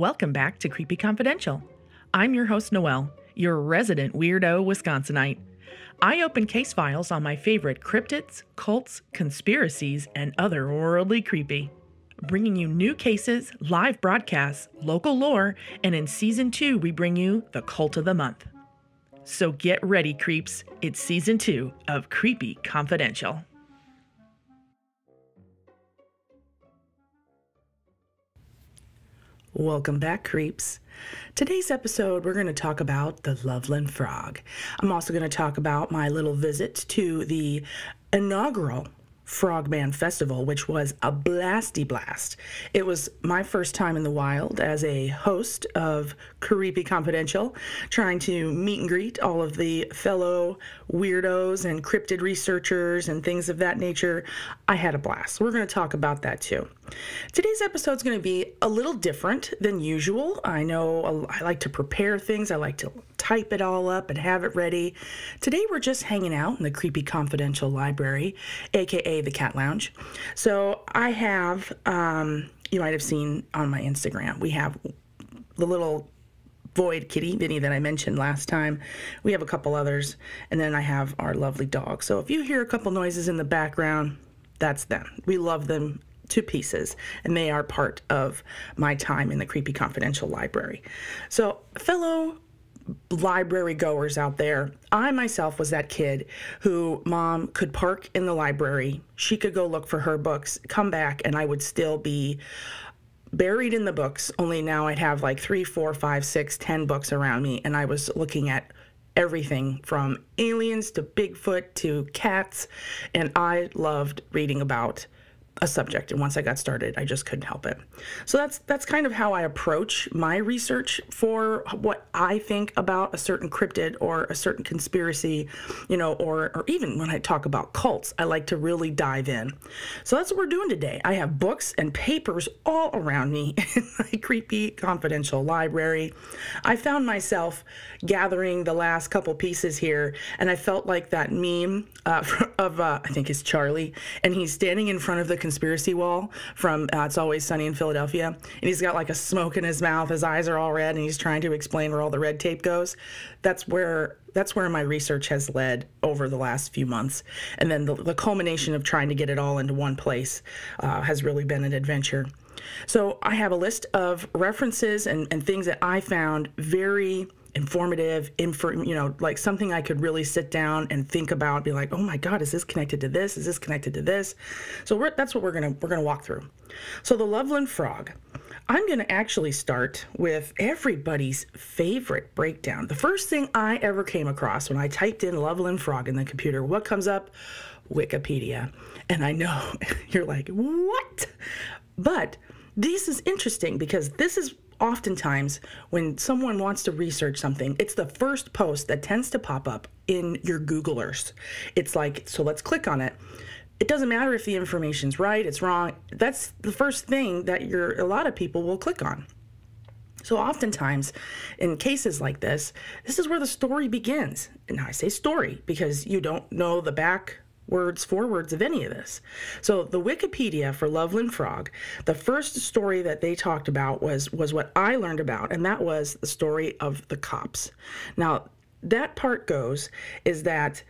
Welcome back to Creepy Confidential. I'm your host, Noelle, your resident weirdo Wisconsinite. I open case files on my favorite cryptids, cults, conspiracies, and other worldly creepy. Bringing you new cases, live broadcasts, local lore, and in Season 2, we bring you the Cult of the Month. So get ready, creeps. It's Season 2 of Creepy Confidential. Welcome back, creeps. Today's episode, we're going to talk about the Loveland Frog. I'm also going to talk about my little visit to the inaugural Frogman Festival, which was a blasty blast. It was my first time in the wild as a host of Creepy Confidential, trying to meet and greet all of the fellow weirdos and cryptid researchers and things of that nature. I had a blast. We're going to talk about that too. Today's episode is going to be a little different than usual. I know I like to prepare things. I like to type it all up and have it ready. Today we're just hanging out in the Creepy Confidential library, aka the Cat Lounge. So I have, you might have seen on my Instagram, we have the little void kitty, Vinny, that I mentioned last time. We have a couple others, and then I have our lovely dog. So if you hear a couple noises in the background, that's them. We love them to pieces, and they are part of my time in the Creepy Confidential library. So fellow library goers out there, I myself was that kid who mom could park in the library, she could go look for her books, come back, and I would still be buried in the books, only now I'd have like 3, 4, 5, 6, 10 books around me, and I was looking at everything from aliens to Bigfoot to cats, and I loved reading about a subject, and once I got started, I just couldn't help it. So that's kind of how I approach my research for what I think about a certain cryptid or a certain conspiracy, you know, or even when I talk about cults, I like to really dive in. So that's what we're doing today. I have books and papers all around me in my Creepy Confidential library. I found myself gathering the last couple pieces here, and I felt like that meme of I think it's Charlie, and he's standing in front of the conspiracy wall from It's Always Sunny in Philadelphia, and he's got like a smoke in his mouth, his eyes are all red, and he's trying to explain where all the red tape goes. That's where my research has led over the last few months, and then the culmination of trying to get it all into one place has really been an adventure. So I have a list of references and things that I found very informative, like something I could really sit down and think about, be like, oh my God, is this connected to this? Is this connected to this? So that's what we're gonna walk through. So the Loveland Frog. I'm gonna actually start with everybody's favorite breakdown. The first thing I ever came across when I typed in Loveland Frog in the computer, what comes up? Wikipedia. And I know you're like, what? But this is interesting because this is oftentimes when someone wants to research something, it's the first post that tends to pop up in your Googlers. It's like, so let's click on it. It doesn't matter if the information's right, it's wrong. That's the first thing that a lot of people will click on. So oftentimes in cases like this is where the story begins. And I say story because you don't know the forwards of any of this. So the Wikipedia for Loveland Frog, the first story that they talked about was what I learned about, and that was the story of the cops. Now, that part is that,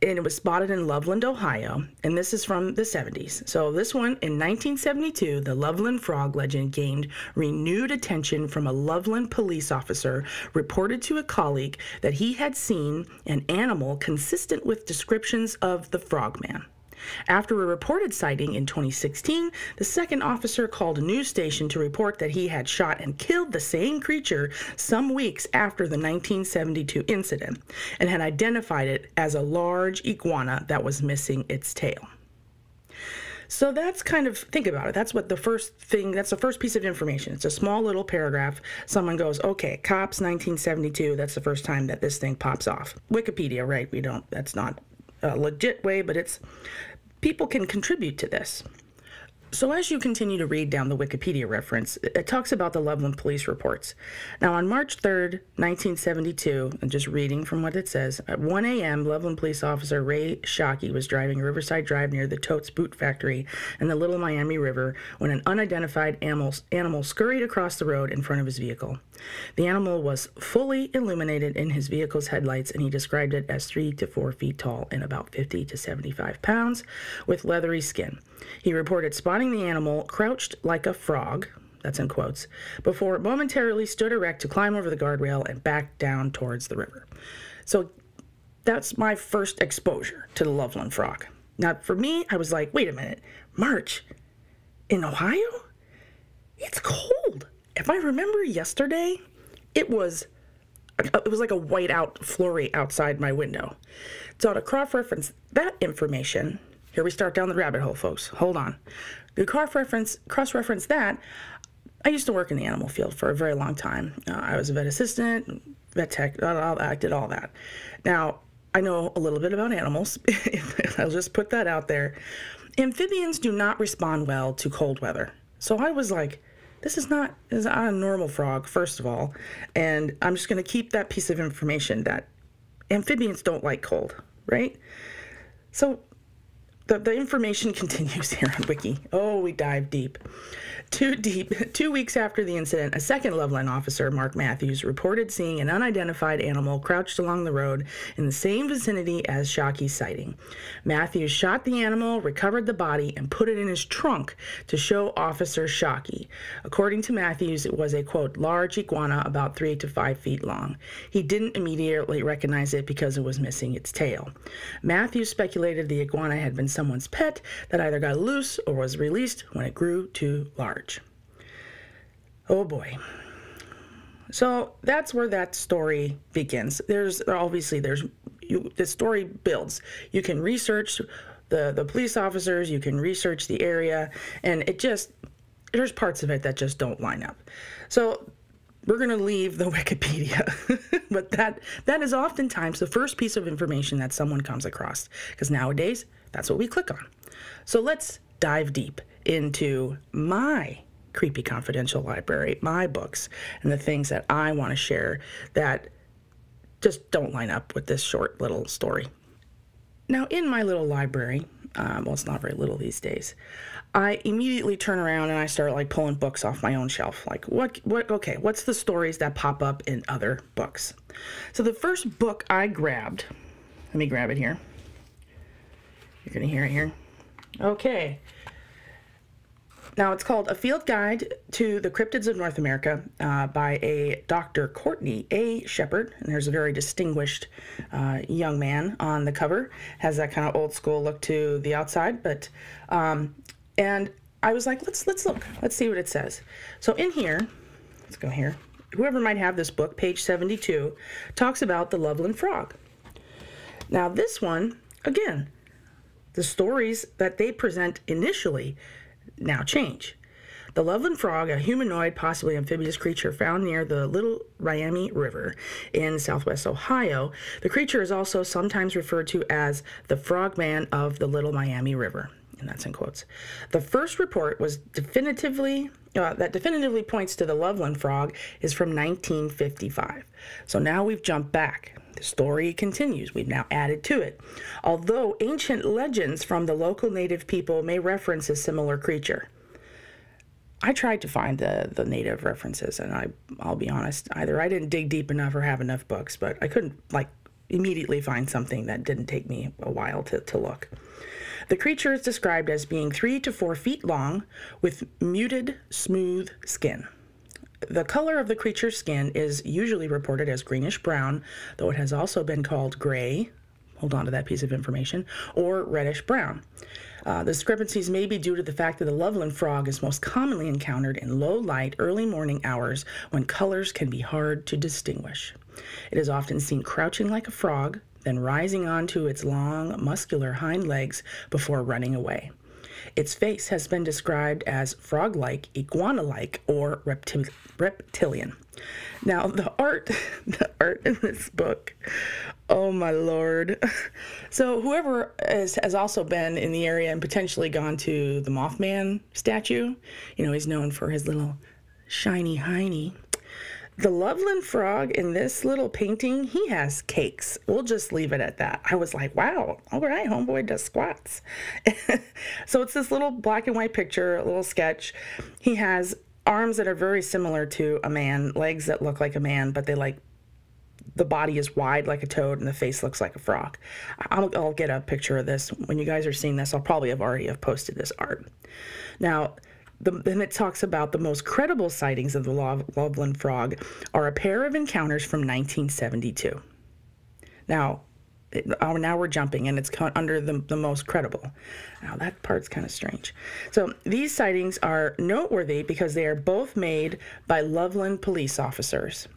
and it was spotted in Loveland, Ohio, and this is from the 70s. So this one, in 1972, the Loveland Frog legend gained renewed attention from a Loveland police officer reported to a colleague that he had seen an animal consistent with descriptions of the Frogman. After a reported sighting in 2016, the second officer called a news station to report that he had shot and killed the same creature some weeks after the 1972 incident and had identified it as a large iguana that was missing its tail. So that's kind of, think about it. That's the first piece of information. It's a small little paragraph. Someone goes, okay, cops 1972, that's the first time that this thing pops off. Wikipedia, right? That's not a legit way, but people can contribute to this. So as you continue to read down the Wikipedia reference, it talks about the Loveland police reports. Now, on March 3rd, 1972, and just reading from what it says, at 1 a.m., Loveland police officer Ray Shockey was driving Riverside Drive near the Totes Boot Factory in the Little Miami River when an unidentified animal scurried across the road in front of his vehicle. The animal was fully illuminated in his vehicle's headlights, and he described it as 3 to 4 feet tall and about 50 to 75 pounds with leathery skin. He reported spotting the animal crouched like a frog, that's in quotes, before it momentarily stood erect to climb over the guardrail and back down towards the river. So that's my first exposure to the Loveland Frog. Now, for me, I was like, wait a minute, March in Ohio? It's cold. If I remember yesterday, it was like a whiteout flurry outside my window. So to cross-reference that information, here we start down the rabbit hole, folks. Hold on. To cross-reference that, I used to work in the animal field for a very long time. I was a vet assistant, vet tech, I did all that. Now, I know a little bit about animals. I'll just put that out there. Amphibians do not respond well to cold weather. So I was like, this is not a normal frog, first of all. And I'm just going to keep that piece of information that amphibians don't like cold, right? So the information continues here on Wiki. Oh, we dive deep. Too deep. 2 weeks after the incident, a second Loveland officer, Mark Matthews, reported seeing an unidentified animal crouched along the road in the same vicinity as Shockey's sighting. Matthews shot the animal, recovered the body, and put it in his trunk to show Officer Shockey. According to Matthews, it was a, quote, large iguana about 3 to 5 feet long. He didn't immediately recognize it because it was missing its tail. Matthews speculated the iguana had been someone's pet that either got loose or was released when it grew too large. Oh boy. So that's where that story begins. The story builds. You can research the police officers, you can research the area, and there's parts of it that just don't line up. So we're going to leave the Wikipedia, but that is oftentimes the first piece of information that someone comes across, because nowadays that's what we click on. So let's dive deep into my creepy confidential library, my books, and the things that I want to share that just don't line up with this short little story. Now, in my little library, well, it's not very little these days, I immediately turn around and I start like pulling books off my own shelf. Like, what's the stories that pop up in other books? So the first book I grabbed, let me grab it here. You're going to hear it here. Okay. Now, it's called A Field Guide to the Cryptids of North America by a Dr. Courtney A. Shepard. And there's a very distinguished young man on the cover. Has that kind of old school look to the outside. But and I was like, let's look. Let's see what it says. So in here, let's go here. Whoever might have this book, page 72, talks about the Loveland Frog. Now, this one, again, the stories that they present initially now change. The Loveland Frog, a humanoid, possibly amphibious creature found near the Little Miami River in southwest Ohio. The creature is also sometimes referred to as the Frogman of the Little Miami River, and that's in quotes. The first report was definitively points to the Loveland Frog is from 1955. So now we've jumped back. The story continues. We've now added to it. Although ancient legends from the local native people may reference a similar creature. I tried to find the native references, and I'll be honest, either I didn't dig deep enough or have enough books, but I couldn't immediately find something that didn't take me a while to look. The creature is described as being 3 to 4 feet long with muted, smooth skin. The color of the creature's skin is usually reported as greenish-brown, though it has also been called gray, hold on to that piece of information, or reddish-brown. The discrepancies may be due to the fact that the Loveland Frog is most commonly encountered in low-light, early morning hours when colors can be hard to distinguish. It is often seen crouching like a frog, then rising onto its long, muscular hind legs before running away. Its face has been described as frog-like, iguana-like, or reptilian. Now, the art in this book, oh my Lord. So whoever has also been in the area and potentially gone to the Mothman statue, he's known for his little shiny hiney. The Loveland Frog in this little painting, he has cakes. We'll just leave it at that. I was like, wow, all right, homeboy does squats. So it's this little black and white picture, a little sketch. He has arms that are very similar to a man, legs that look like a man, but the body is wide like a toad and the face looks like a frog. I'll get a picture of this. When you guys are seeing this, I'll probably already have posted this art. Now, then it talks about the most credible sightings of the Loveland Frog are a pair of encounters from 1972. Now we're jumping, and it's under the most credible. Now, that part's kind of strange. So these sightings are noteworthy because they are both made by Loveland police officers.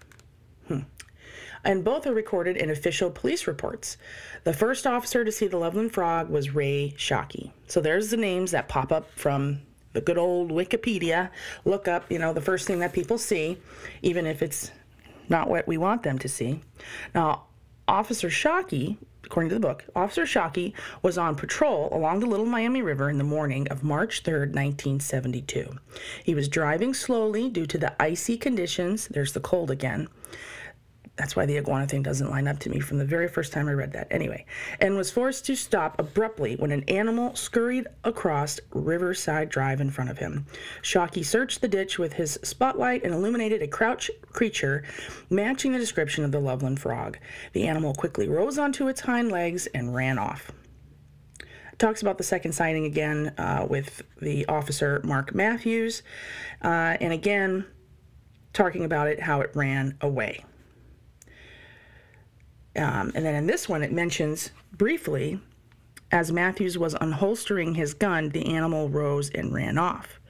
And both are recorded in official police reports. The first officer to see the Loveland Frog was Ray Shockey. So there's the names that pop up from the good old Wikipedia. Look up, the first thing that people see, even if it's not what we want them to see. Now, Officer Shockey, according to the book, Officer Shockey was on patrol along the Little Miami River in the morning of March 3rd, 1972. He was driving slowly due to the icy conditions. There's the cold again. That's why the iguana thing doesn't line up to me from the very first time I read that. Anyway, and was forced to stop abruptly when an animal scurried across Riverside Drive in front of him. Shockey searched the ditch with his spotlight and illuminated a crouched creature matching the description of the Loveland Frog. The animal quickly rose onto its hind legs and ran off. It talks about the second sighting again with the officer Mark Matthews, and again talking about it, how it ran away. And then in this one, it mentions briefly, as Matthews was unholstering his gun, the animal rose and ran off.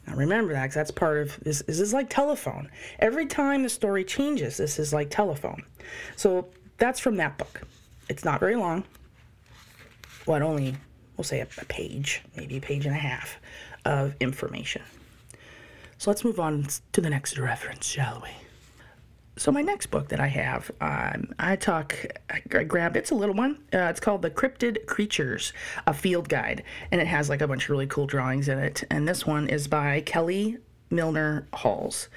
Now remember that, because that's part of this. This is like telephone. Every time the story changes, this is like telephone. So that's from that book. It's not very long. Well, only, we'll say a page, maybe a page and a half of information. So let's move on to the next reference, shall we? So my next book that I have, I grabbed, it's a little one. It's called The Cryptid Creatures, a Field Guide. And it has like a bunch of really cool drawings in it. And this one is by Kelly Milner Halls.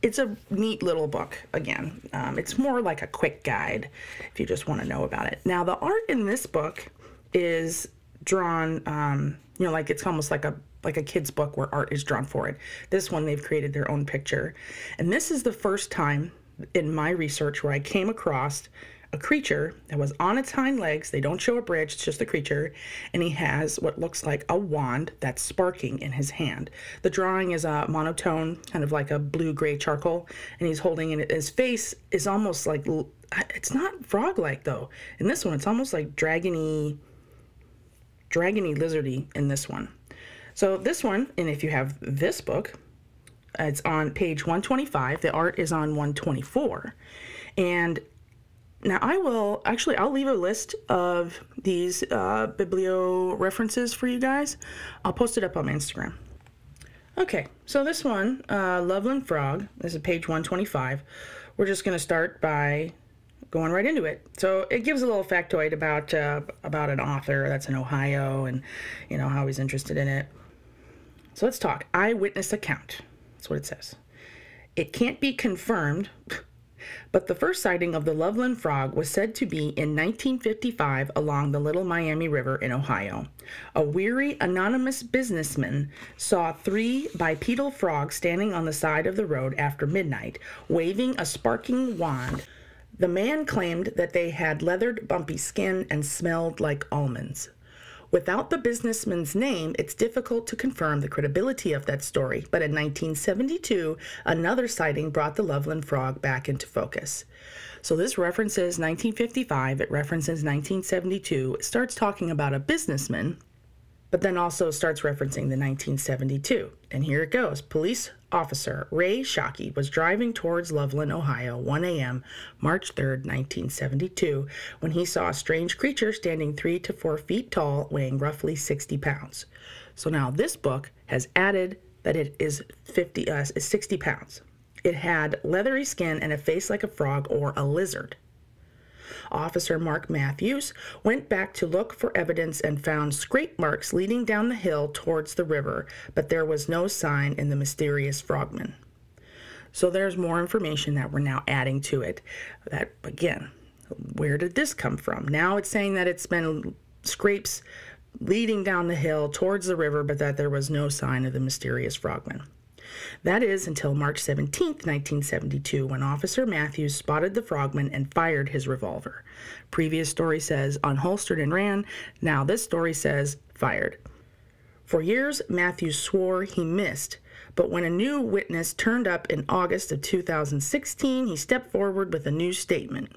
It's a neat little book, again. It's more like a quick guide if you just want to know about it. Now, the art in this book is drawn, like it's almost like a kid's book where art is drawn for it. This one, they've created their own picture. And this is the first time in my research where I came across a creature that was on its hind legs. They don't show a bridge, it's just a creature. And he has what looks like a wand that's sparking in his hand. The drawing is a monotone, kind of like a blue-gray charcoal. And he's holding it. His face is almost like, it's not frog-like though. In this one, it's almost like dragony lizardy in this one. So this one, and if you have this book, it's on page 125. The art is on 124. And now I'll leave a list of these biblio references for you guys. I'll post it up on my Instagram. Okay, so this one, Loveland Frog, this is page 125. We're just going to start by going right into it. So it gives a little factoid about an author that's in Ohio and, how he's interested in it. So let's talk. Eyewitness account. That's what it says. It can't be confirmed, but the first sighting of the Loveland Frog was said to be in 1955 along the Little Miami River in Ohio. A weary, anonymous businessman saw 3 bipedal frogs standing on the side of the road after midnight, waving a sparking wand. The man claimed that they had leathered, bumpy skin and smelled like almonds. Without the businessman's name, it's difficult to confirm the credibility of that story, but in 1972, another sighting brought the Loveland Frog back into focus. So this references 1955, it references 1972, it starts talking about a businessman but then also starts referencing the 1972. And here it goes. Police officer Ray Shockey was driving towards Loveland, Ohio, 1 a.m., March 3rd, 1972, when he saw a strange creature standing 3 to 4 feet tall, weighing roughly 60 pounds. So now this book has added that it is 60 pounds. It had leathery skin and a face like a frog or a lizard. Officer Mark Matthews went back to look for evidence and found scrape marks leading down the hill towards the river, but there was no sign in the mysterious frogman. So there's more information that we're now adding to it. That, again, where did this come from? Now it's saying that it's been scrapes leading down the hill towards the river, but that there was no sign of the mysterious frogman. That is until March 17th, 1972, when Officer Matthews spotted the frogman and fired his revolver. Previous story says unholstered and ran. Now this story says fired. For years, Matthews swore he missed, but when a new witness turned up in August of 2016, he stepped forward with a new statement.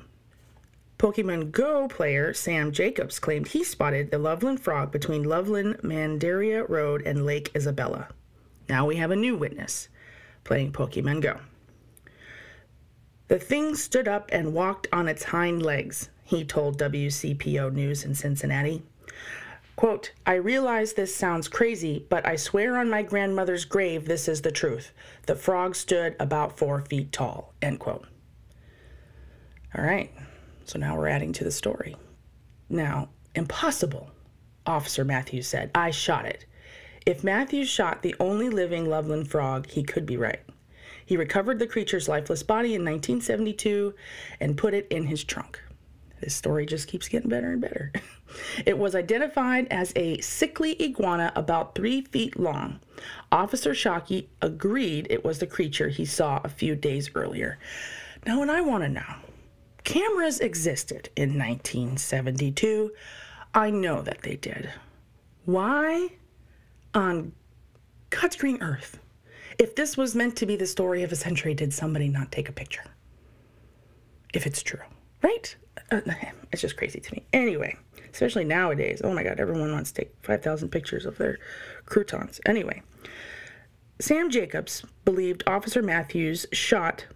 Pokemon Go player Sam Jacobs claimed he spotted the Loveland Frog between Loveland Mandaria Road and Lake Isabella. Now we have a new witness playing Pokemon Go. The thing stood up and walked on its hind legs, he told WCPO News in Cincinnati. Quote, I realize this sounds crazy, but I swear on my grandmother's grave this is the truth. The frog stood about 4 feet tall, end quote. All right, so now we're adding to the story. Now, impossible, Officer Matthews said. I shot it. If Matthews shot the only living Loveland frog, he could be right. He recovered the creature's lifeless body in 1972 and put it in his trunk. This story just keeps getting better and better. It was identified as a sickly iguana about 3 feet long. Officer Shockey agreed it was the creature he saw a few days earlier. Now, what I want to know, cameras existed in 1972. I know that they did. Why on God's green earth, if this was meant to be the story of a century, did somebody not take a picture? If it's true, right? It's just crazy to me. Anyway, especially nowadays. Oh my God, everyone wants to take 5,000 pictures of their croutons. Anyway, Sam Jacobs believed Officer Matthews shot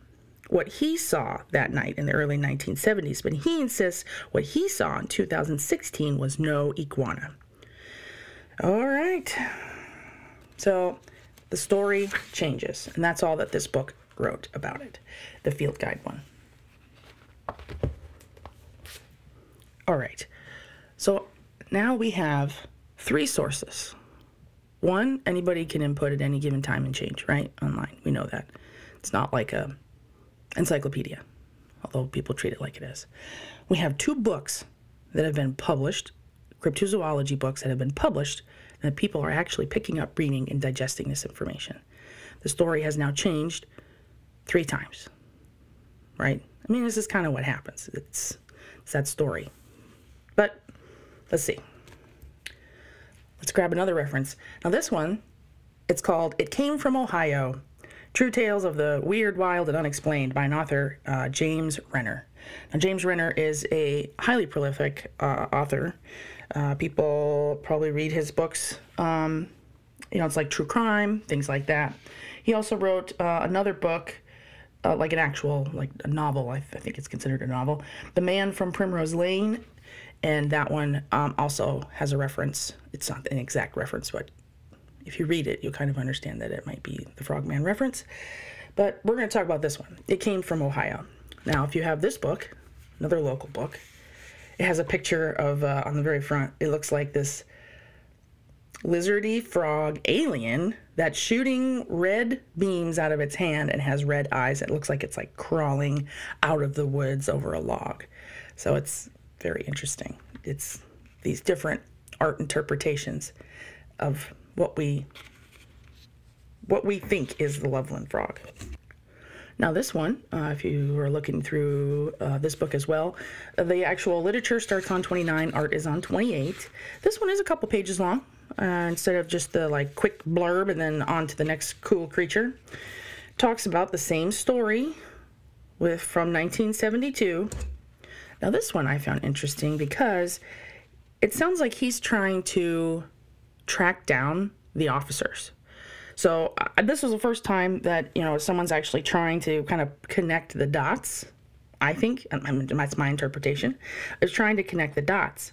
what he saw that night in the early 1970s, but he insists what he saw in 2016 was no iguana. All right. So the story changes, and that's all that this book wrote about it, the field guide one. All right. So now we have 3 sources. One, anybody can input at any given time and change, right? Online. We know that. It's not like a encyclopedia, although people treat it like it is. We have 2 books that have been published, cryptozoology books that have been published, and that people are actually picking up, reading, and digesting this information. The story has now changed 3 times, right? I mean, this is kind of what happens. It's that story. But let's see. Let's grab another reference. Now this one, it's called It Came from Ohio, True Tales of the Weird, Wild, and Unexplained by an author, James Renner. Now, James Renner is a highly prolific author. People probably read his books. It's like true crime, things like that. He also wrote another book, like an actual, like a novel. I think it's considered a novel, The Man from Primrose Lane. And that one also has a reference. It's not an exact reference, but if you read it, you'll kind of understand that it might be the Frogman reference. But we're going to talk about this one. It Came from Ohio. Now, if you have this book, another local book, it has a picture of, on the very front, it looks like this lizardy frog alien that's shooting red beams out of its hand and has red eyes. It looks like it's like crawling out of the woods over a log. So it's very interesting. It's these different art interpretations of what we think is the Loveland Frog. Now this one, if you are looking through this book as well, the actual literature starts on 29, art is on 28. This one is a couple pages long, instead of just the like quick blurb and then on to the next cool creature. Talks about the same story from 1972. Now this one I found interesting because it sounds like he's trying to track down the officers. So this was the first time that, someone's actually trying to kind of connect the dots, I think. That's my interpretation, is trying to connect the dots.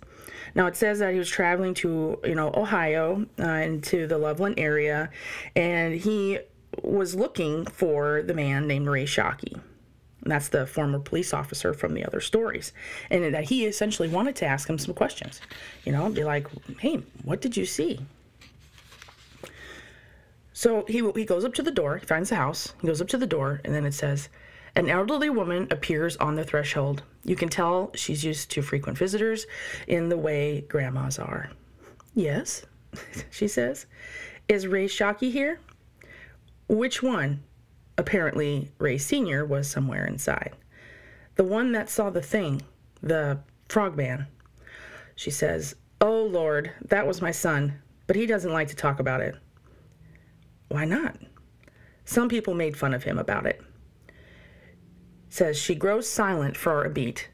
Now, it says that he was traveling to, Ohio, into the Loveland area, and he was looking for the man named Ray Shockey. And that's the former police officer from the other stories. And that he essentially wanted to ask him some questions. Be like, hey, what did you see? So he goes up to the door, he finds the house, he goes up to the door, and then it says, an elderly woman appears on the threshold. You can tell she's used to frequent visitors in the way grandmas are. Yes, she says. Is Ray Shockey here? Which one? Apparently, Ray Sr. was somewhere inside. The one that saw the thing, the frogman. She says, oh, Lord, that was my son, but he doesn't like to talk about it. Why not? Some people made fun of him about it. Says she grows silent for a beat,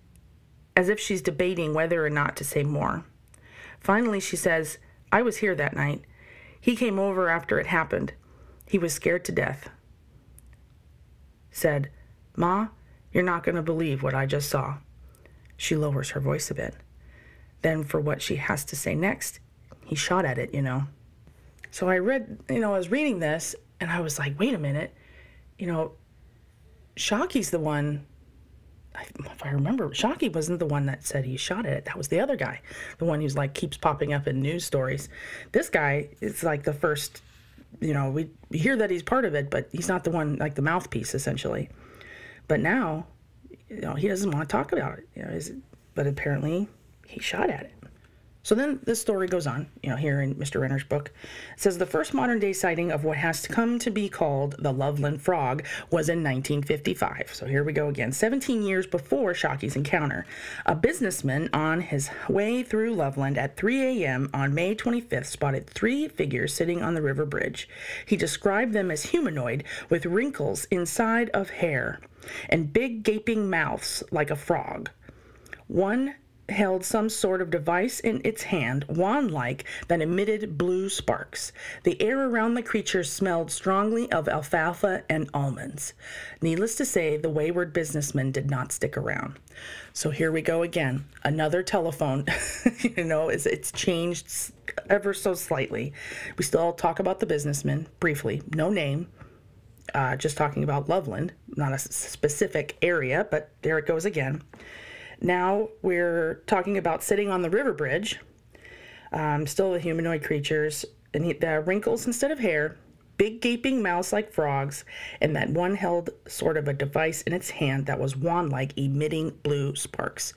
as if she's debating whether or not to say more. Finally, she says, I was here that night. He came over after it happened. He was scared to death. Said, Ma, you're not going to believe what I just saw. She lowers her voice a bit. Then for what she has to say next, he shot at it, So I read, I was reading this, and I was like, wait a minute, Shockey's the one, if I remember, Shockey wasn't the one that said he shot at it. That was the other guy, the one who's like keeps popping up in news stories. This guy is like the first, we hear that he's part of it, but he's not the one, like the mouthpiece, essentially. But now, he doesn't want to talk about it, but apparently he shot at it. So then this story goes on, here in Mr. Renner's book. It says the first modern day sighting of what has come to be called the Loveland Frog was in 1955. So here we go again, 17 years before Shockey's encounter. A businessman on his way through Loveland at 3 a.m. on May 25th spotted three figures sitting on the river bridge. He described them as humanoid with wrinkles inside of hair and big gaping mouths like a frog. One held some sort of device in its hand, wand-like, that emitted blue sparks. The air around the creature smelled strongly of alfalfa and almonds. Needless to say, the wayward businessman did not stick around. So here we go again. Another telephone, it's changed ever so slightly. We still talk about the businessman briefly, no name, just talking about Loveland, not a specific area, but there it goes again. Now we're talking about sitting on the river bridge, still the humanoid creatures, and the wrinkles instead of hair, big gaping mouths like frogs, and that one held sort of a device in its hand that was wand-like, emitting blue sparks.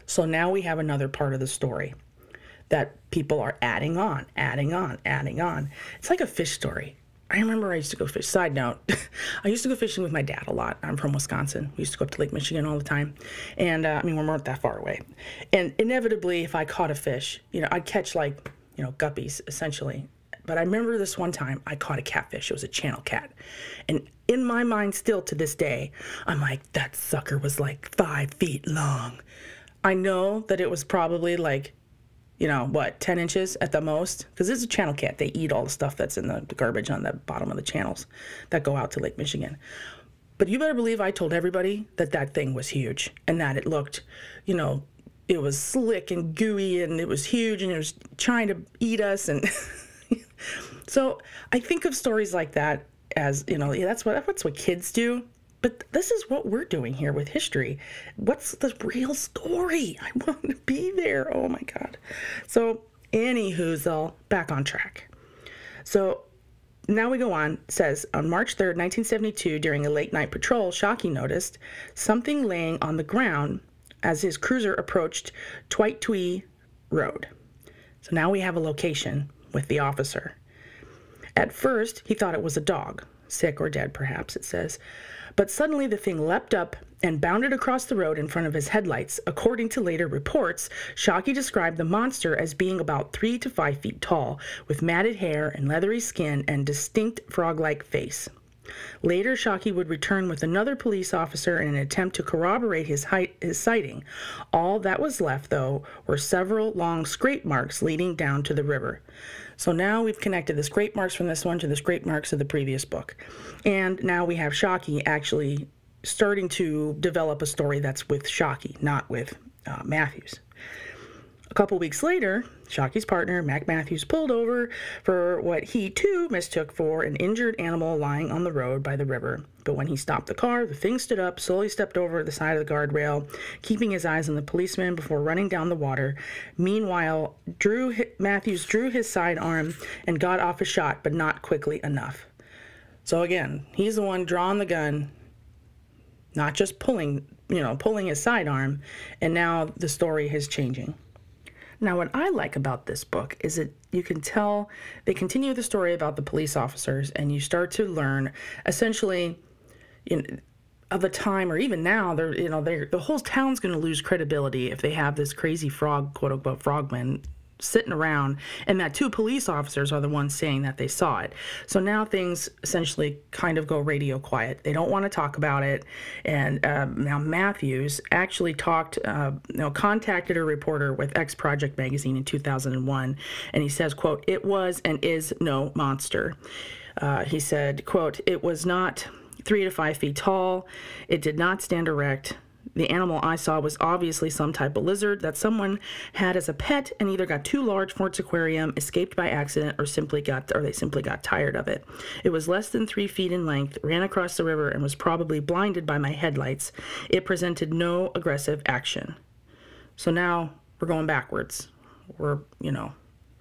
So now we have another part of the story that people are adding on. It's like a fish story. I remember I used to go fish. Side note, I used to go fishing with my dad a lot. I'm from Wisconsin. We used to go up to Lake Michigan all the time. And, we weren't that far away. And inevitably, if I caught a fish, I'd catch guppies, essentially. But I remember this one time, I caught a catfish. It was a channel cat. And in my mind, still to this day, I'm like, that sucker was like 5 feet long. I know that it was probably 10 inches at the most? Because it's a channel cat. They eat all the stuff that's in the garbage on the bottom of the channels that go out to Lake Michigan. But you better believe I told everybody that thing was huge and that it looked, it was slick and gooey and it was huge and it was trying to eat us. And so I think of stories like that as, that's what kids do. But this is what we're doing here with history. What's the real story? I want to be there. Oh, my God. So, anywhoozle, back on track. So, now we go on. It says, on March 3rd, 1972, during a late-night patrol, Shockey noticed something laying on the ground as his cruiser approached Twitewee Road. So, now we have a location with the officer. At first, he thought it was a dog. Sick or dead, perhaps, it says. But suddenly the thing leapt up and bounded across the road in front of his headlights. According to later reports, Shockey described the monster as being about 3 to 5 feet tall, with matted hair and leathery skin and distinct frog-like face. Later, Shockey would return with another police officer in an attempt to corroborate his sighting. All that was left, though, were several long scrape marks leading down to the river. So now we've connected the scrape marks from this one to the scrape marks of the previous book. And now we have Shockey actually starting to develop a story that's with Shockey, not with Matthews. A couple weeks later, Shockey's partner, Mac Matthews, pulled over for what he, too, mistook for an injured animal lying on the road by the river. But when he stopped the car, the thing stood up, slowly stepped over the side of the guardrail, keeping his eyes on the policeman before running down the water. Meanwhile, Matthews drew his sidearm and got off a shot, but not quickly enough. So again, he's the one drawing the gun, not just pulling his sidearm, and now the story is changing. Now, what I like about this book is that you can tell they continue the story about the police officers, and you start to learn essentially of a time, or even now, the whole town's going to lose credibility if they have this crazy frog, quote unquote, frogman sitting around, and that 2 police officers are the ones saying that they saw it. So now things essentially kind of go radio quiet. They don't want to talk about it. And now Matthews actually contacted a reporter with X Project magazine in 2001, and he says, quote, "It was and is no monster." He said, quote, "It was not 3 to 5 feet tall. It did not stand erect. The animal I saw was obviously some type of lizard that someone had as a pet and either got too large for its aquarium, escaped by accident, or they simply got tired of it. It was less than 3 feet in length, ran across the river, and was probably blinded by my headlights. It presented no aggressive action." So now we're going backwards. We're,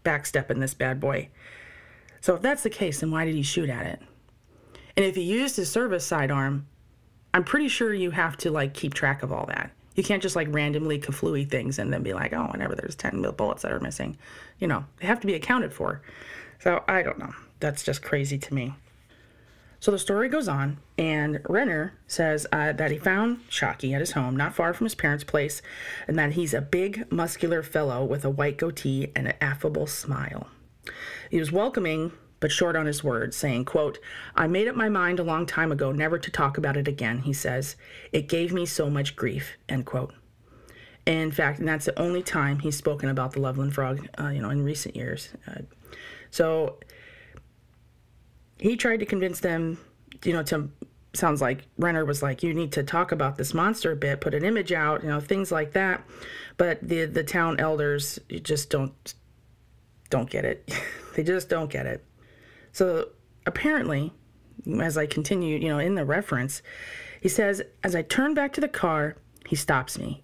backstepping this bad boy. So if that's the case, then why did he shoot at it? And if he used his service sidearm, I'm pretty sure you have to keep track of all that. You can't just randomly kaflooey things and then be like, oh, whenever there's 10 bullets that are missing. They have to be accounted for. So I don't know. That's just crazy to me. So the story goes on, and Renner says that he found Shockey at his home, not far from his parents' place, and that he's a big, muscular fellow with a white goatee and an affable smile. He was welcoming, but short on his words, saying, quote, "I made up my mind a long time ago never to talk about it again," he says. "It gave me so much grief," end quote. In fact, and that's the only time he's spoken about the Loveland Frog, in recent years. So he tried to convince them, sounds like Renner was like, you need to talk about this monster a bit, put an image out, things like that. But the town elders just don't get it. They just don't get it. So apparently, as I continue, in the reference, he says, "As I turn back to the car, he stops me.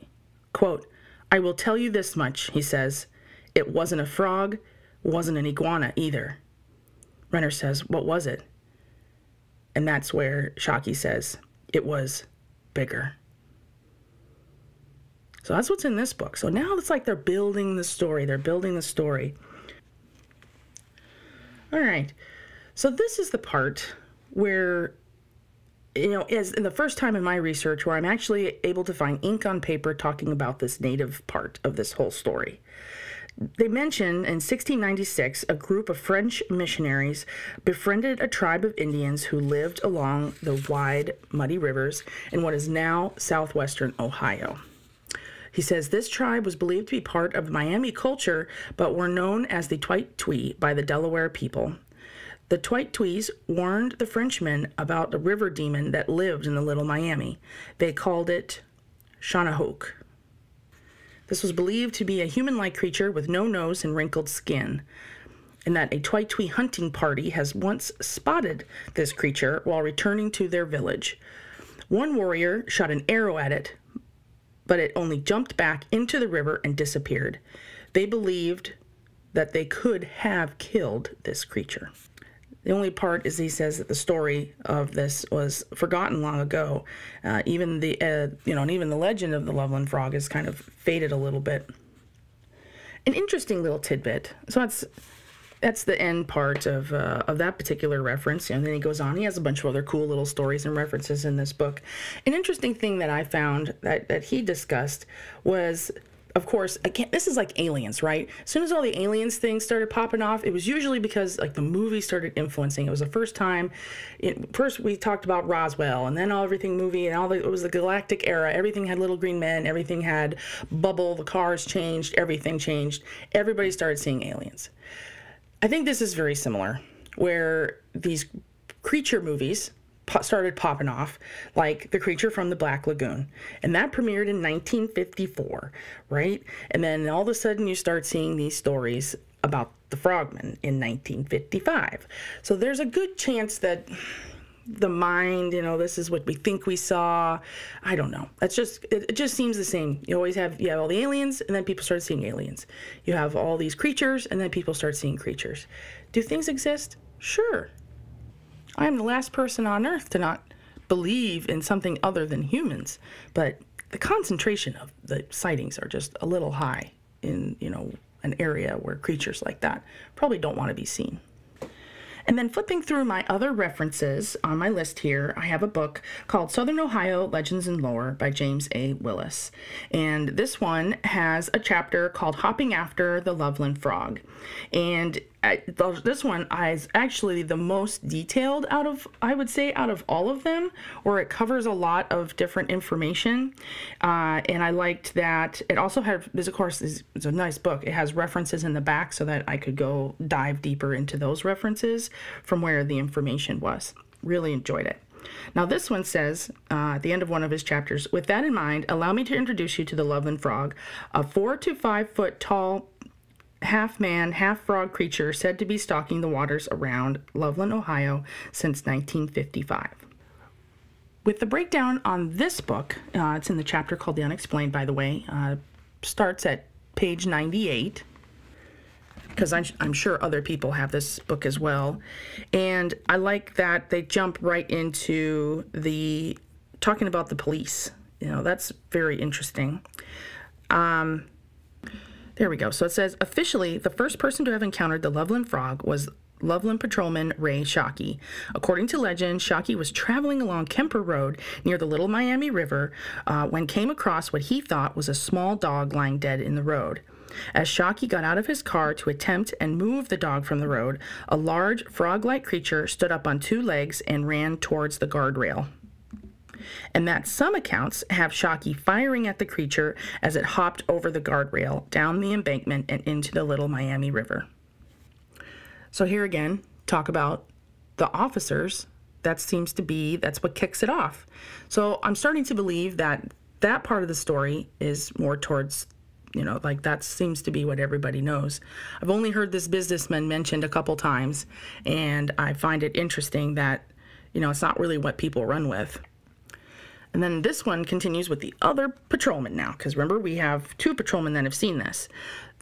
Quote, I will tell you this much," he says. "It wasn't a frog, wasn't an iguana either." Renner says, "What was it?" And that's where Shockey says, "It was bigger." So that's what's in this book. So now it's like they're building the story. All right. So this is the part where, as in the first time in my research where I'm actually able to find ink on paper talking about this native part of this whole story. They mention in 1696, a group of French missionaries befriended a tribe of Indians who lived along the wide, muddy rivers in what is now southwestern Ohio. He says this tribe was believed to be part of Miami culture, but were known as the Twite-Twee by the Delaware people. The Twite-Twees warned the Frenchmen about the river demon that lived in the Little Miami. They called it Shanahook. This was believed to be a human-like creature with no nose and wrinkled skin, and that a Twite-Twee hunting party has once spotted this creature while returning to their village. One warrior shot an arrow at it, but it only jumped back into the river and disappeared. They believed that they could have killed this creature. The only part is he says that the story of this was forgotten long ago. Even the legend of the Loveland Frog has kind of faded a little bit. An interesting little tidbit. So that's the end part of that particular reference. And then he goes on. He has a bunch of other cool little stories and references in this book. An interesting thing that I found that he discussed was, of course, again, this is like Aliens, right? As soon as all the Aliens things started popping off, it was usually because the movie started influencing. It was the first time. First we talked about Roswell, and then everything movie, and it was the galactic era. Everything had little green men. Everything had bubble. The cars changed. Everything changed. Everybody started seeing aliens. I think this is very similar, where these creature movies started popping off, like The Creature from the Black Lagoon, and that premiered in 1954, right? And then all of a sudden you start seeing these stories about the frogmen in 1955. So there's a good chance that the mind, this is what we think we saw. I don't know. It just seems the same. You have all the aliens, and then people start seeing aliens. You have all these creatures, and then people start seeing creatures. Do things exist? Sure. I'm the last person on earth to not believe in something other than humans, but the concentration of the sightings are just a little high in, an area where creatures like that probably don't want to be seen. And then flipping through my other references on my list here, I have a book called Southern Ohio Legends and Lore by James A. Willis. And this one has a chapter called Hopping After the Loveland Frog. And this one is actually the most detailed out of all of them, where it covers a lot of different information. And I liked that it also had, this of course is a nice book. It has references in the back so that I could go dive deeper into those references from where the information was. Really enjoyed it. Now this one says, at the end of one of his chapters, with that in mind, allow me to introduce you to the Loveland Frog, a 4 to 5 foot tall half-man, half-frog creature said to be stalking the waters around Loveland, Ohio since 1955. With the breakdown on this book, it's in the chapter called The Unexplained, by the way, starts at page 98, because I'm sure other people have this book as well. And I like that they jump right into talking about the police. That's very interesting. There we go. So it says, officially, the first person to have encountered the Loveland Frog was Loveland Patrolman Ray Shockey. According to legend, Shockey was traveling along Kemper Road near the Little Miami River when came across what he thought was a small dog lying dead in the road. As Shockey got out of his car to attempt and move the dog from the road, a large frog-like creature stood up on 2 legs and ran towards the guardrail. And that some accounts have Shockey firing at the creature as it hopped over the guardrail, down the embankment, and into the Little Miami River. So here again, talk about the officers. That's what kicks it off. So I'm starting to believe that part of the story is more towards, that seems to be what everybody knows. I've only heard this businessman mentioned a couple times, and I find it interesting that, it's not really what people run with. And then this one continues with the other patrolman now, because remember, we have 2 patrolmen that have seen this.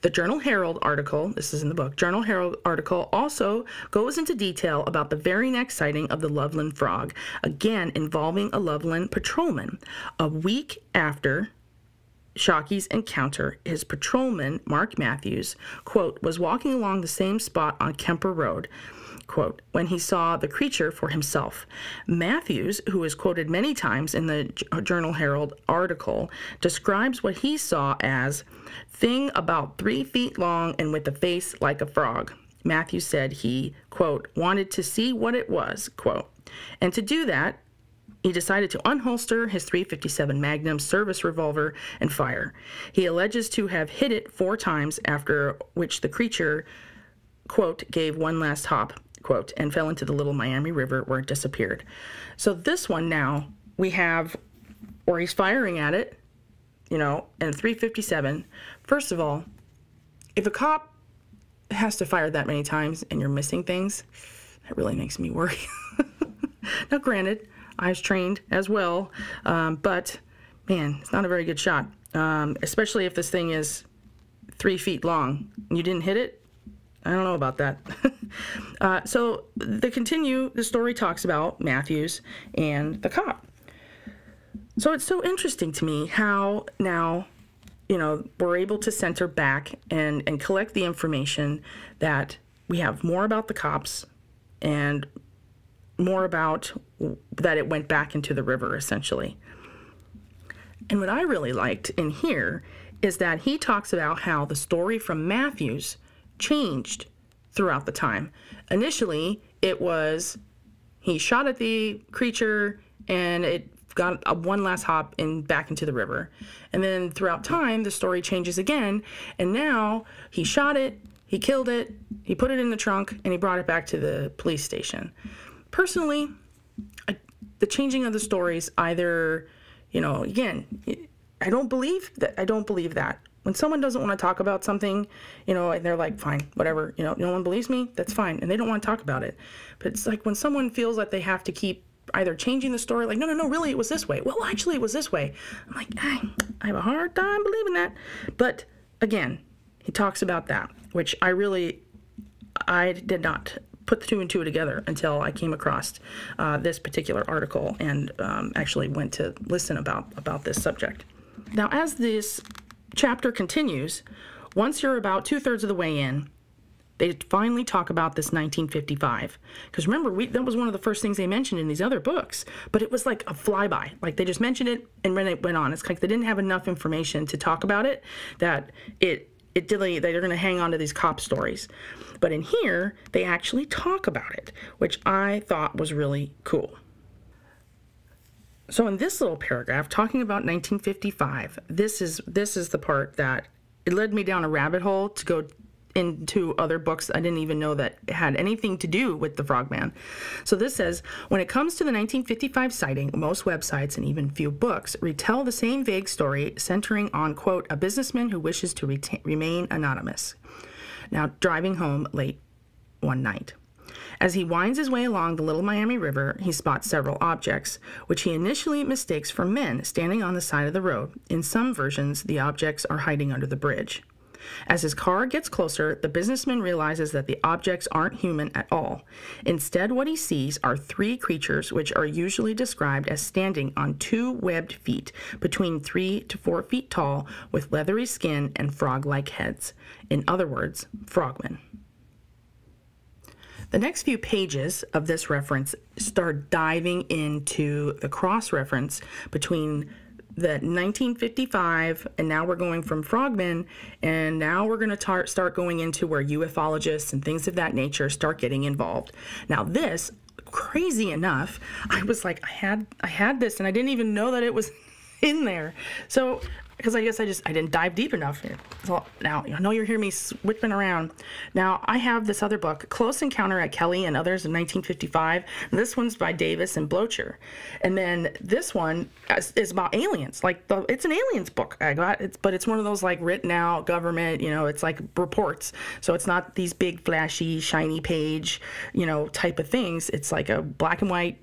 The Journal Herald article, this is in the book, Journal Herald article also goes into detail about the very next sighting of the Loveland Frog, again involving a Loveland patrolman. A week after Shockey's encounter, his patrolman, Mark Matthews, quote, was walking along the same spot on Kemper Road, quote, when he saw the creature for himself. Matthews, who is quoted many times in the Journal Herald article, describes what he saw as thing about 3 feet long and with a face like a frog. Matthews said he, quote, wanted to see what it was, quote, and to do that, he decided to unholster his .357 Magnum service revolver and fire. He alleges to have hit it 4 times, after which the creature, quote, gave one last hop, quote, and fell into the Little Miami River where it disappeared. So this one now, we have where he's firing at it, and .357. First of all, if a cop has to fire that many times and you're missing things, that really makes me worry. Now, granted, I was trained as well, but man, it's not a very good shot, especially if this thing is 3 feet long and you didn't hit it. I don't know about that. So the story talks about Matthews and the cop. So it's so interesting to me how now, we're able to center back and collect the information that we have more about the cops and more about that it went back into the river, essentially. And what I really liked in here is that he talks about how the story from Matthews changed throughout the time. Initially, it was he shot at the creature and it got one last hop back into the river. And then throughout time, the story changes again, and now he shot it, he killed it, he put it in the trunk, and he brought it back to the police station. Personally, the changing of the stories, either, again, I don't believe that. When someone doesn't want to talk about something, and they're like, fine, whatever, no one believes me, that's fine, and they don't want to talk about it. But it's like when someone feels like they have to keep either changing the story, like, no, really, it was this way. Well, actually, it was this way. I'm like, I have a hard time believing that. But again, he talks about that, which I did not put the two and two together until I came across this particular article and actually went to listen about this subject. Now, as this chapter continues, once you're about 2/3 of the way in, they finally talk about this 1955. Because remember, that was one of the first things they mentioned in these other books. But it was like a flyby. Like they just mentioned it and then it went on. It's like they didn't have enough information to talk about it, that they're going to hang on to these cop stories. But in here, they actually talk about it, which I thought was really cool. So in this little paragraph, talking about 1955, this is the part that it led me down a rabbit hole to go into other books I didn't even know that had anything to do with the Frogman. So this says, when it comes to the 1955 sighting, most websites and even few books retell the same vague story centering on, quote, a businessman who wishes to remain anonymous. Now, driving home late one night. As he winds his way along the Little Miami River, he spots several objects, which he initially mistakes for men standing on the side of the road. In some versions, the objects are hiding under the bridge. As his car gets closer, the businessman realizes that the objects aren't human at all. Instead, what he sees are three creatures which are usually described as standing on two webbed feet, between 3 to 4 feet tall, with leathery skin and frog-like heads. In other words, frogmen. The next few pages of this reference start diving into the cross-reference between the 1955, and now we're going from frogmen, and now we're going to start going into where ufologists and things of that nature start getting involved. Now this, crazy enough, I was like, I had this, and I didn't even know that it was in there. So, because I guess I didn't dive deep enough. So now, I know you hear me whipping around. Now, I have this other book, Close Encounter at Kelly and Others in 1955. This one's by Davis and Blocher. And then this one is about aliens. Like, it's an aliens book I got. But it's one of those, like, written out government, it's like reports. So it's not these big, flashy, shiny page, type of things. It's like a black and white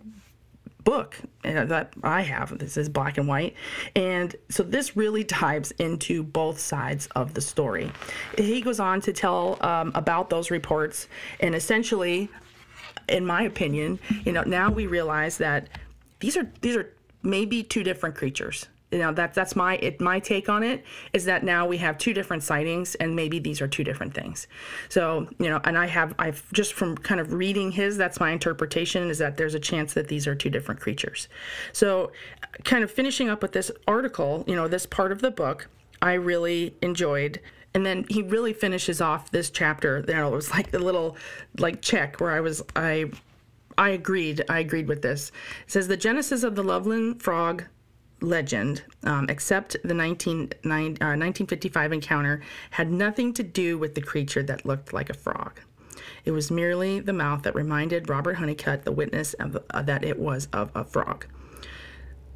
book that I have. This is black and white, and so this really dives into both sides of the story. He goes on to tell about those reports, and essentially, in my opinion, now we realize that these are maybe two different creatures. That's my take on it, is that now we have two different sightings, and maybe these are two different things. So, and I've just from kind of reading that's my interpretation, is that there's a chance that these are two different creatures. So kind of finishing up with this article, this part of the book, I really enjoyed. And then he really finishes off this chapter. It was like the little check where I agreed with this. It says, the genesis of the Loveland Frog legend, except the 1955 encounter, had nothing to do with the creature that looked like a frog. It was merely the mouth that reminded Robert Honeycutt, the witness, that it was of a frog.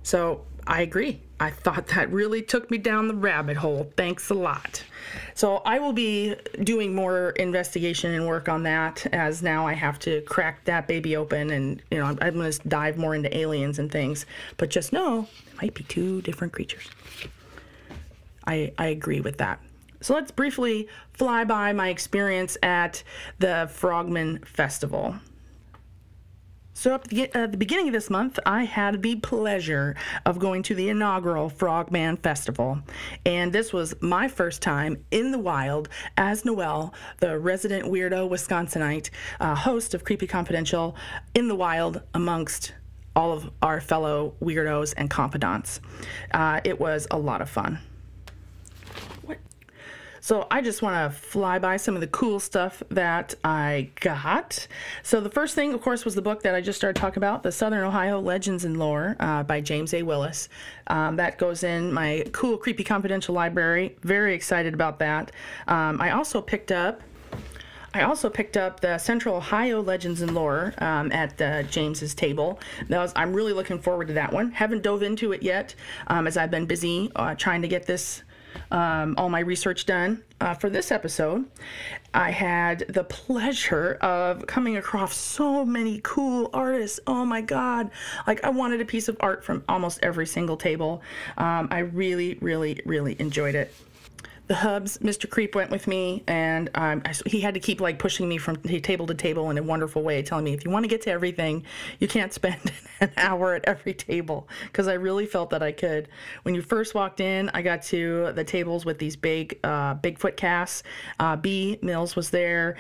So I agree. I thought that really took me down the rabbit hole. Thanks a lot. So I will be doing more investigation and work on that, as now I have to crack that baby open, and I'm going to dive more into aliens and things. But just know, it might be two different creatures. I agree with that. So let's briefly fly by my experience at the Frogman Festival. So at the beginning of this month, I had the pleasure of going to the inaugural Frogman Festival. And this was my first time in the wild as Noelle, the resident weirdo Wisconsinite, host of Creepy Confidential, in the wild amongst all of our fellow weirdos and confidants. It was a lot of fun. So I just want to fly by some of the cool stuff that I got. So the first thing, of course, was the book that I just started talking about, The Southern Ohio Legends and Lore by James A. Willis. That goes in my cool Creepy Confidential library. Very excited about that. I also picked up I also picked up the Central Ohio Legends and Lore at James's table. I'm really looking forward to that one. Haven't dove into it yet, as I've been busy trying to get this all my research done. For this episode, I had the pleasure of coming across so many cool artists. Oh my God. Like, I wanted a piece of art from almost every single table. I really, really, really enjoyed it. The hubs, Mr. Creep went with me, and he had to keep like pushing me from table to table in a wonderful way, telling me if you want to get to everything, you can't spend an hour at every table, because I really felt that I could. When you first walked in, I got to the tables with these big Bigfoot casts. B. Mills was there.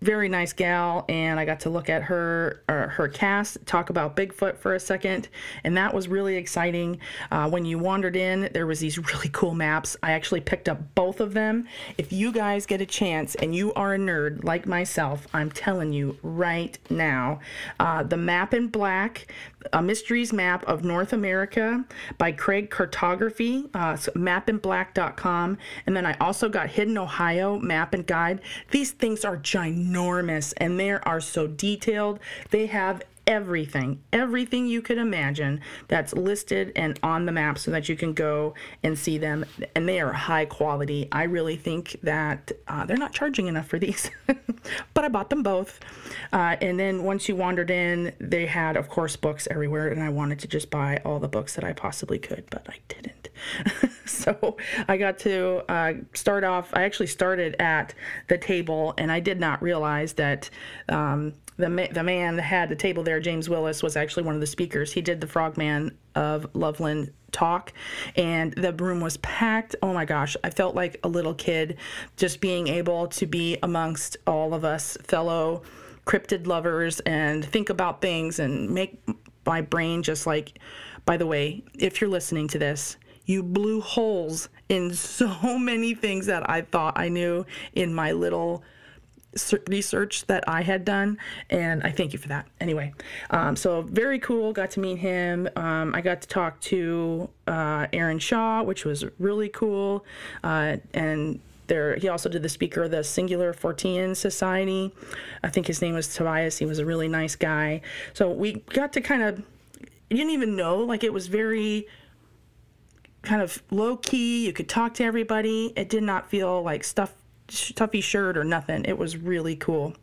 Very nice gal, and I got to look at her cast, talk about Bigfoot for a second, and that was really exciting. When you wandered in, there was these really cool maps. I actually picked up both of them. If you guys get a chance and you are a nerd like myself, I'm telling you right now, the Map in Black, a Mysteries Map of North America by Craig Cartography, so mapinblack.com, and then I also got Hidden Ohio Map and Guide. These things are ginormous, and they are so detailed. They have everything you could imagine that's listed and on the map so that you can go and see them, and they are high quality. I really think that they're not charging enough for these, but I bought them both. And then once you wandered in, they had, of course, books everywhere, and I wanted to just buy all the books that I possibly could, but I didn't. So I got to start off. I actually started at the table, and I did not realize that the man that had the table there, James Willis, was actually one of the speakers. He did the Frogman of Loveland talk, and the room was packed. Oh my gosh, I felt like a little kid just being able to be amongst all of us fellow cryptid lovers and think about things and make my brain just like, by the way, if you're listening to this, you blew holes in so many things that I thought I knew in my little research that I had done, and I thank you for that. Anyway, so very cool. Got to meet him. I got to talk to Aaron Shaw, which was really cool. And he also did the speaker of the Singular Fortean Society. I think his name was Tobias. He was a really nice guy. So we got to kind of, you didn't even know, like, it was very kind of low key. You could talk to everybody. It did not feel like stuffy shirt or nothing. It was really cool.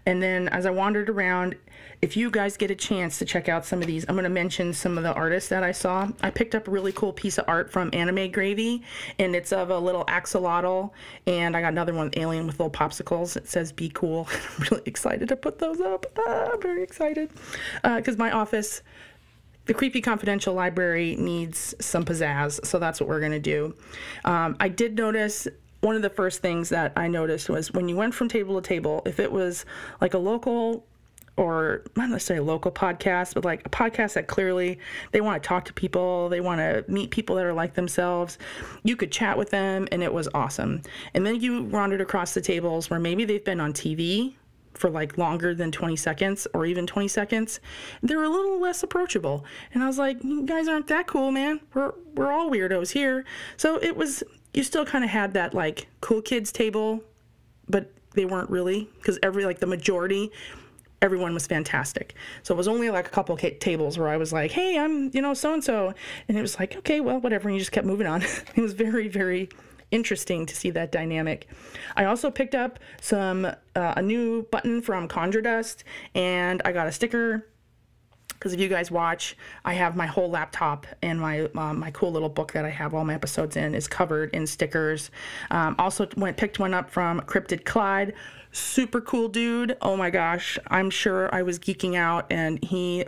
And then as I wandered around, if you guys get a chance to check out some of these, I'm going to mention some of the artists that I saw. I picked up a really cool piece of art from Anime Gravy, and it's of a little axolotl, and I got another one, alien with little popsicles. It says be cool. I'm really excited to put those up. I'm very excited because my office, the Creepy Confidential Library, needs some pizzazz, so that's what we're going to do. I did notice, one of the first things that I noticed was when you went from table to table, if it was like a local, or not necessarily a local podcast, but like a podcast that clearly they want to talk to people, they want to meet people that are like themselves, you could chat with them, and it was awesome. And then you wandered across the tables where maybe they've been on TV for like longer than 20 seconds or even 20 seconds. They're a little less approachable. And I was like, you guys aren't that cool, man. We're all weirdos here. So it was, you still kind of had that like cool kids table, but they weren't really, because the majority, everyone was fantastic. So it was only like a couple tables where I was like, hey, I'm, so-and-so. And it was like, okay, well, whatever. And you just kept moving on. It was very, very interesting to see that dynamic. I also picked up a new button from Conjure Dust, and I got a sticker, because if you guys watch, I have my whole laptop, and my cool little book that I have all my episodes in is covered in stickers. Also picked one up from Cryptid Clyde. Super cool dude. Oh my gosh, I'm sure I was geeking out, and he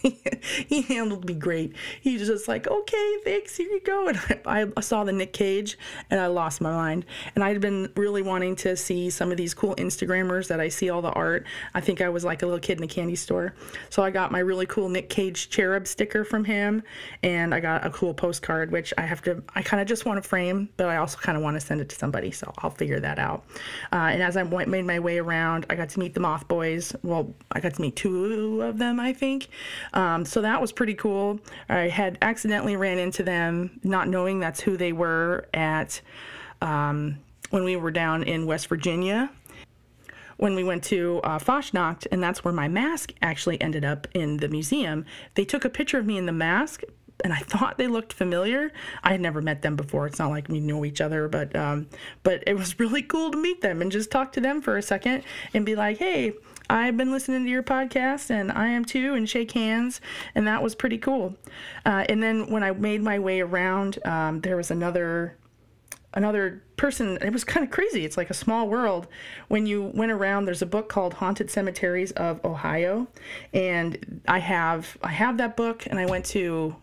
he handled me great. He was just like, okay, thanks, here you go. And I saw the Nick Cage, and I lost my mind. And I'd been really wanting to see some of these cool Instagrammers that I see all the art. I think I was like a little kid in a candy store. So I got my really cool Nick Cage cherub sticker from him, and I got a cool postcard, which I kind of just want to frame, but I also kind of want to send it to somebody, so I'll figure that out. And as I made my way around, I got to meet the Moth Boys. Well, I got to meet two of them, I think. So that was pretty cool. I had accidentally ran into them, not knowing that's who they were, at when we were down in West Virginia. when we went to Fosnacht, and that's where my mask actually ended up in the museum. They took a picture of me in the mask, and I thought they looked familiar. I had never met them before. It's not like we know each other, but it was really cool to meet them and just talk to them for a second and be like, hey, I've been listening to your podcast, and I am too, and shake hands, and that was pretty cool. And then when I made my way around, there was another person. It was kind of crazy. It's like a small world. When you went around, there's a book called Haunted Cemeteries of Ohio, and I have that book, and I went to,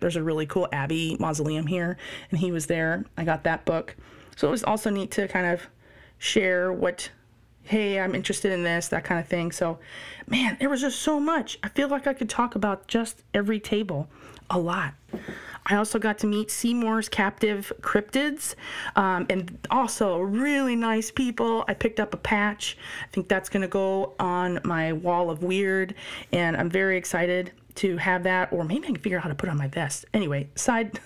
there's a really cool Abbey mausoleum here, and he was there. I got that book. So it was also neat to kind of share what, hey, I'm interested in this, that kind of thing. So, man, there was just so much. I feel like I could talk about just every table a lot. I also got to meet Seymour's captive cryptids, and also really nice people. I picked up a patch. I think that's going to go on my wall of weird, and I'm very excited to have that, or maybe I can figure out how to put it on my vest. Anyway, side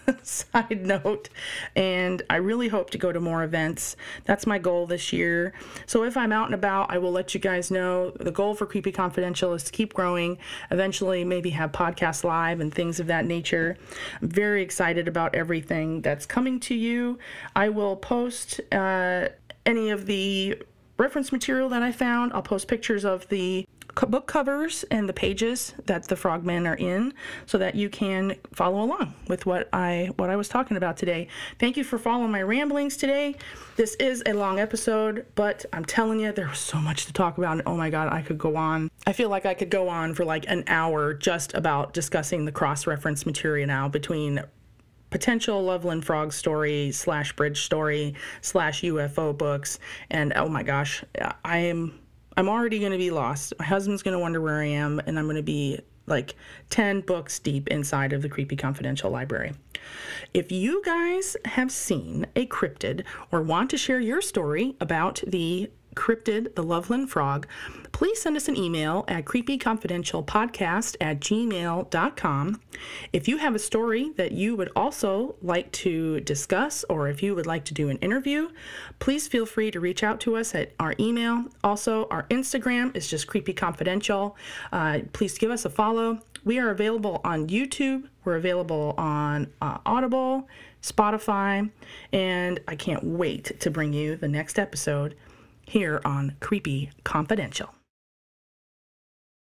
note, and I really hope to go to more events. That's my goal this year. So if I'm out and about, I will let you guys know. The goal for Creepy Confidential is to keep growing, eventually maybe have podcasts live and things of that nature. I'm very excited about everything that's coming to you. I will post any of the reference material that I found. I'll post pictures of the book covers and the pages that the frogmen are in, so that you can follow along with what I was talking about today. Thank you for following my ramblings today. This is a long episode, but I'm telling you, there was so much to talk about, and oh my god, I could go on. I feel like I could go on for like an hour just about discussing the cross-reference material now between potential Loveland Frog story / bridge story / UFO books, and oh my gosh, I'm already going to be lost. My husband's going to wonder where I am, and I'm going to be like 10 books deep inside of the Creepy Confidential library. If you guys have seen a cryptid or want to share your story about the cryptid, the Loveland Frog, please send us an email at creepyconfidentialpodcast@gmail.com. If you have a story that you would also like to discuss, or if you would like to do an interview, please feel free to reach out to us at our email. Also, our Instagram is just Creepy Confidential. Please give us a follow. We are available on YouTube. We're available on Audible, Spotify, and I can't wait to bring you the next episode here on Creepy Confidential.